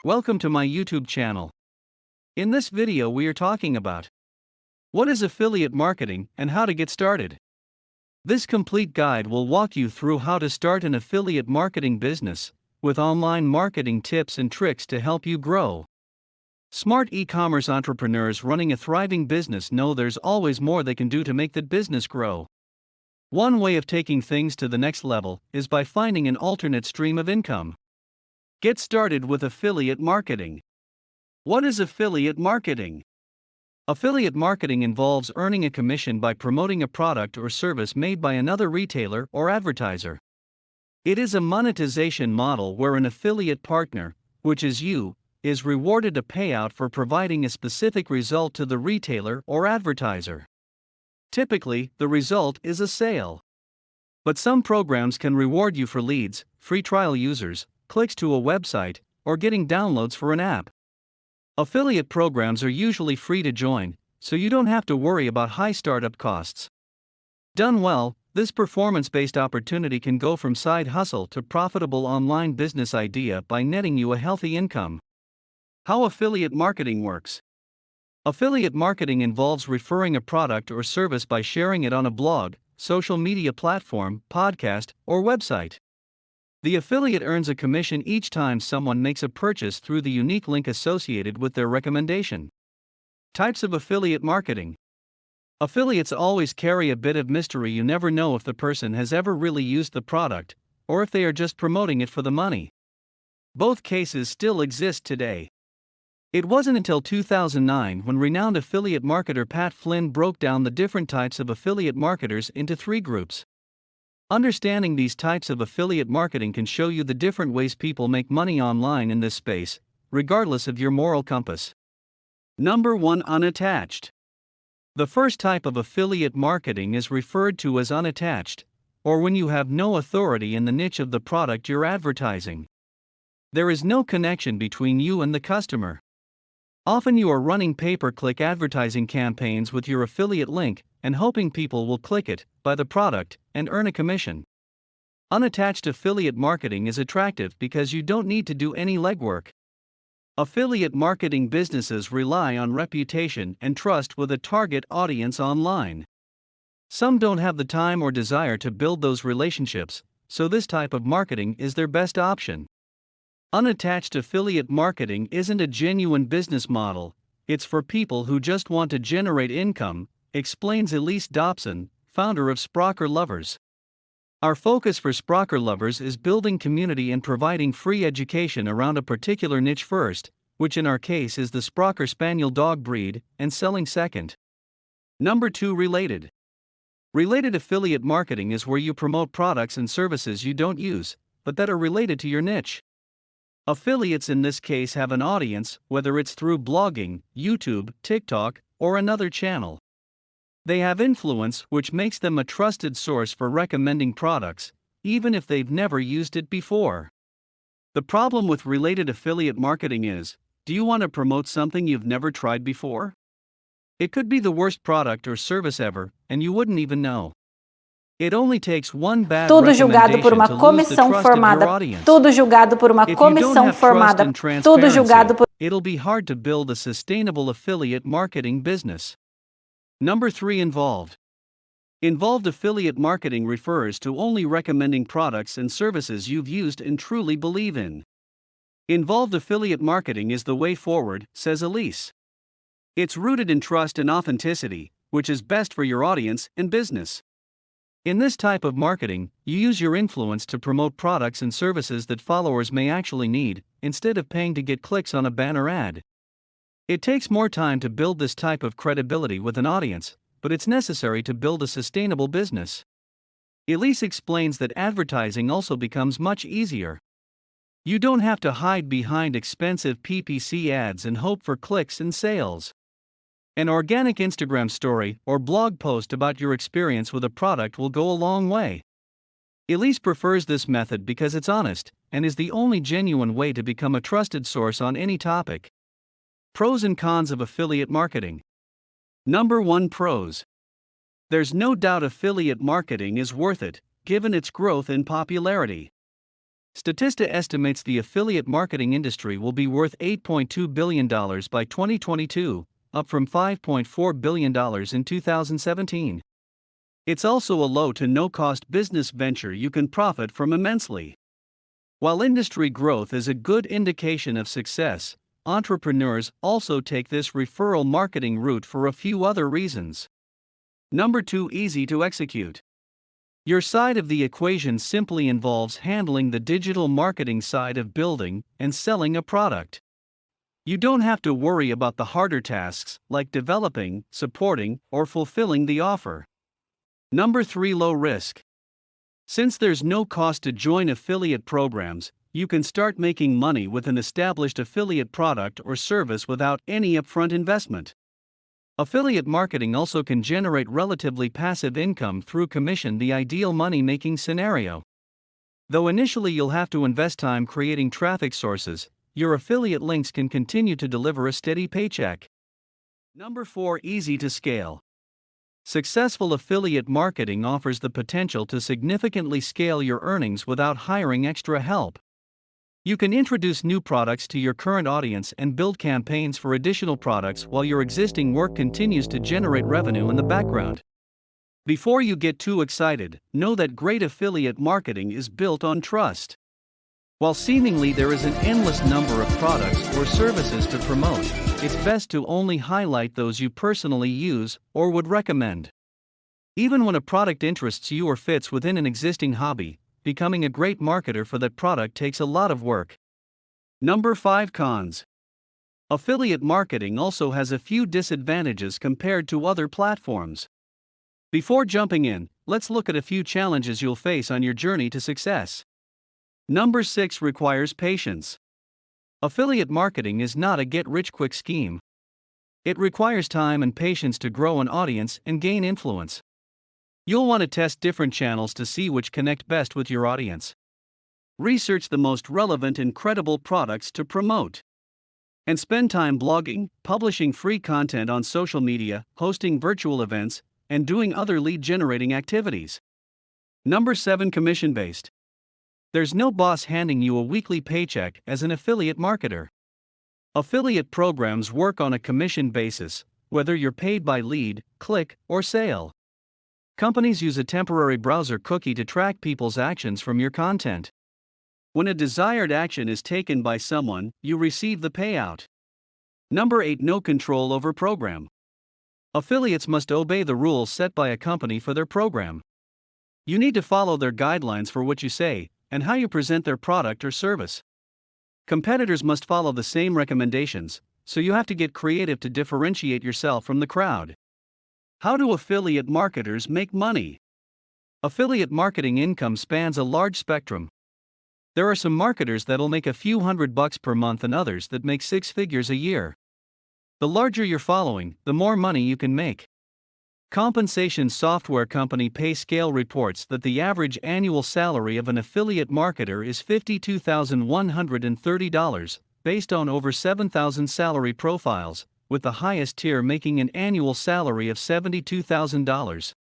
Welcome to my YouTube channel. In this video we are talking about what is affiliate marketing and how to get started. This complete guide will walk you through how to start an affiliate marketing business, with online marketing tips and tricks to help you grow. Smart e-commerce entrepreneurs running a thriving business know there's always more they can do to make that business grow. One way of taking things to the next level is by finding an alternate stream of income. Get started with affiliate marketing. What is affiliate marketing? Affiliate marketing involves earning a commission by promoting a product or service made by another retailer or advertiser. It is a monetization model where an affiliate partner, which is you, is rewarded a payout for providing a specific result to the retailer or advertiser. Typically, the result is a sale. But some programs can reward you for leads, free trial users, clicks to a website, or getting downloads for an app. Affiliate programs are usually free to join, so you don't have to worry about high startup costs. Done well, this performance-based opportunity can go from side hustle to profitable online business idea by netting you a healthy income. How affiliate marketing works. Affiliate marketing involves referring a product or service by sharing it on a blog, social media platform, podcast, or website. The affiliate earns a commission each time someone makes a purchase through the unique link associated with their recommendation. Types of affiliate marketing. Affiliates always carry a bit of mystery. You never know if the person has ever really used the product, or if they are just promoting it for the money. Both cases still exist today. It wasn't until 2009 when renowned affiliate marketer Pat Flynn broke down the different types of affiliate marketers into 3 groups. Understanding these types of affiliate marketing can show you the different ways people make money online in this space, regardless of your moral compass. Number 1. Unattached. The first type of affiliate marketing is referred to as unattached, or when you have no authority in the niche of the product you're advertising. There is no connection between you and the customer. Often you are running pay-per-click advertising campaigns with your affiliate link and hoping people will click it, buy the product, and earn a commission. Unattached affiliate marketing is attractive because you don't need to do any legwork. Affiliate marketing businesses rely on reputation and trust with a target audience online. Some don't have the time or desire to build those relationships, so this type of marketing is their best option. Unattached affiliate marketing isn't a genuine business model, it's for people who just want to generate income, explains Elise Dobson, founder of Sprocker Lovers. Our focus for Sprocker Lovers is building community and providing free education around a particular niche first, which in our case is the Sprocker Spaniel dog breed, and selling second. Number 2. Related. Related affiliate marketing is where you promote products and services you don't use, but that are related to your niche. Affiliates in this case have an audience, whether it's through blogging, YouTube, TikTok, or another channel. They have influence, which makes them a trusted source for recommending products, even if they've never used it before. The problem with related affiliate marketing is, do you want to promote something you've never tried before? It could be the worst product or service ever, and you wouldn't even know. It only takes one bad Tudo julgado por uma recommendation to lose the comissão trust of your formada. audience. Tudo julgado por uma If you don't comissão have trust formada. and Tudo julgado por. transparency, it'll be hard to build a sustainable affiliate marketing business. Number 3. Involved. Involved affiliate marketing refers to only recommending products and services you've used and truly believe in. Involved affiliate marketing is the way forward, says Elise. It's rooted in trust and authenticity, which is best for your audience and business. In this type of marketing, you use your influence to promote products and services that followers may actually need, instead of paying to get clicks on a banner ad. It takes more time to build this type of credibility with an audience, but it's necessary to build a sustainable business. Elise explains that advertising also becomes much easier. You don't have to hide behind expensive PPC ads and hope for clicks and sales. An organic Instagram story or blog post about your experience with a product will go a long way. Elise prefers this method because it's honest and is the only genuine way to become a trusted source on any topic. Pros and cons of affiliate marketing. Number 1. Pros. There's no doubt affiliate marketing is worth it, given its growth in popularity. Statista estimates the affiliate marketing industry will be worth $8.2 billion by 2022, up from $5.4 billion in 2017. It's also a low to no cost business venture you can profit from immensely. While industry growth is a good indication of success, entrepreneurs also take this referral marketing route for a few other reasons. Number 2, easy to execute. Your side of the equation simply involves handling the digital marketing side of building and selling a product. You don't have to worry about the harder tasks like developing, supporting, or fulfilling the offer. Number 3, low risk. Since there's no cost to join affiliate programs, you can start making money with an established affiliate product or service without any upfront investment. Affiliate marketing also can generate relatively passive income through commission, the ideal money-making scenario. Though initially you'll have to invest time creating traffic sources, your affiliate links can continue to deliver a steady paycheck. Number 4, easy to scale. Successful affiliate marketing offers the potential to significantly scale your earnings without hiring extra help. You can introduce new products to your current audience and build campaigns for additional products while your existing work continues to generate revenue in the background. Before you get too excited, know that great affiliate marketing is built on trust. While seemingly there is an endless number of products or services to promote, it's best to only highlight those you personally use or would recommend. Even when a product interests you or fits within an existing hobby, becoming a great marketer for that product takes a lot of work. Number 5, cons. Affiliate marketing also has a few disadvantages compared to other platforms. Before jumping in, let's look at a few challenges you'll face on your journey to success. Number 6, requires patience. Affiliate marketing is not a get-rich-quick scheme. It requires time and patience to grow an audience and gain influence. You'll want to test different channels to see which connect best with your audience. Research the most relevant and credible products to promote. And spend time blogging, publishing free content on social media, hosting virtual events, and doing other lead-generating activities. Number 7, commission-based. There's no boss handing you a weekly paycheck as an affiliate marketer. Affiliate programs work on a commission basis, whether you're paid by lead, click, or sale. Companies use a temporary browser cookie to track people's actions from your content. When a desired action is taken by someone, you receive the payout. Number 8, no control over program. Affiliates must obey the rules set by a company for their program. You need to follow their guidelines for what you say and how you present their product or service. Competitors must follow the same recommendations, so you have to get creative to differentiate yourself from the crowd. How do affiliate marketers make money? Affiliate marketing income spans a large spectrum. There are some marketers that'll make a few $100 per month and others that make 6 figures a year. The larger your following, the more money you can make. Compensation software company PayScale reports that the average annual salary of an affiliate marketer is $52,130, based on over 7,000 salary profiles, with the highest tier making an annual salary of $72,000.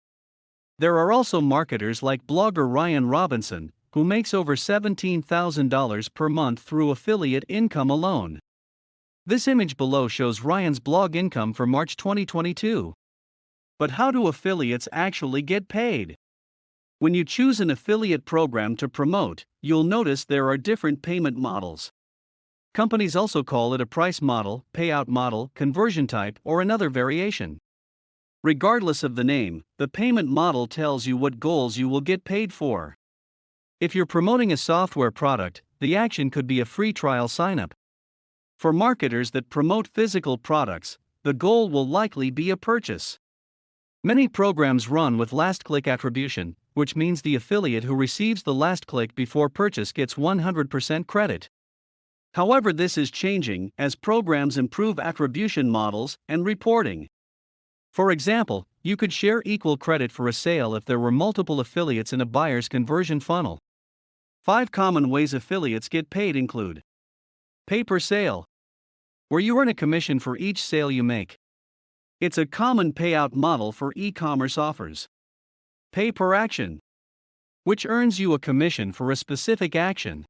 There are also marketers like blogger Ryan Robinson, who makes over $17,000 per month through affiliate income alone. This image below shows Ryan's blog income for March 2022. But how do affiliates actually get paid? When you choose an affiliate program to promote, you'll notice there are different payment models. Companies also call it a price model, payout model, conversion type, or another variation. Regardless of the name, the payment model tells you what goals you will get paid for. If you're promoting a software product, the action could be a free trial sign-up. For marketers that promote physical products, the goal will likely be a purchase. Many programs run with last-click attribution, which means the affiliate who receives the last click before purchase gets 100% credit. However, this is changing as programs improve attribution models and reporting. For example, you could share equal credit for a sale if there were multiple affiliates in a buyer's conversion funnel. 5 common ways affiliates get paid include: pay per sale, where you earn a commission for each sale you make. It's a common payout model for e-commerce offers. Pay per action, which earns you a commission for a specific action.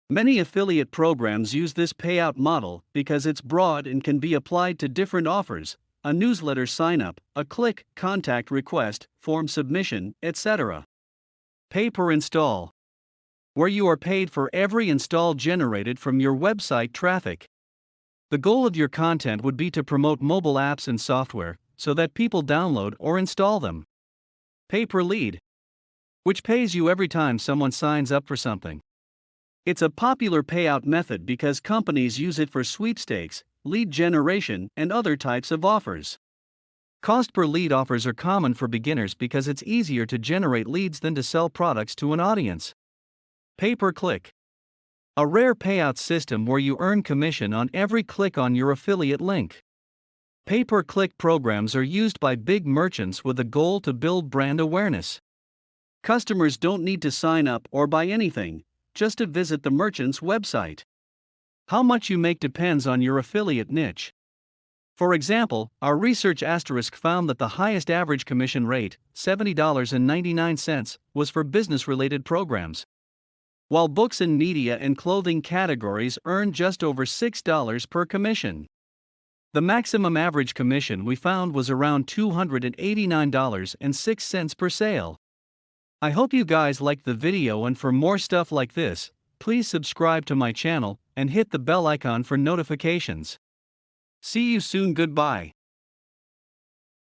Many affiliate programs use this payout model because it's broad and can be applied to different offers: a newsletter sign-up, a click, contact request, form submission, etc. Pay per install, where you are paid for every install generated from your website traffic. The goal of your content would be to promote mobile apps and software so that people download or install them. Pay per lead, which pays you every time someone signs up for something. It's a popular payout method because companies use it for sweepstakes, lead generation, and other types of offers. Cost per lead offers are common for beginners because it's easier to generate leads than to sell products to an audience. Pay per click, a rare payout system where you earn commission on every click on your affiliate link. Pay per click programs are used by big merchants with a goal to build brand awareness. Customers don't need to sign up or buy anything, just to visit the merchant's website. How much you make depends on your affiliate niche. For example, our research asterisk found that the highest average commission rate, $70.99, was for business-related programs, while books and media and clothing categories earn just over $6 per commission. The maximum average commission we found was around $289.06 per sale. I hope you guys liked the video, and for more stuff like this, please subscribe to my channel and hit the bell icon for notifications. See you soon. Goodbye.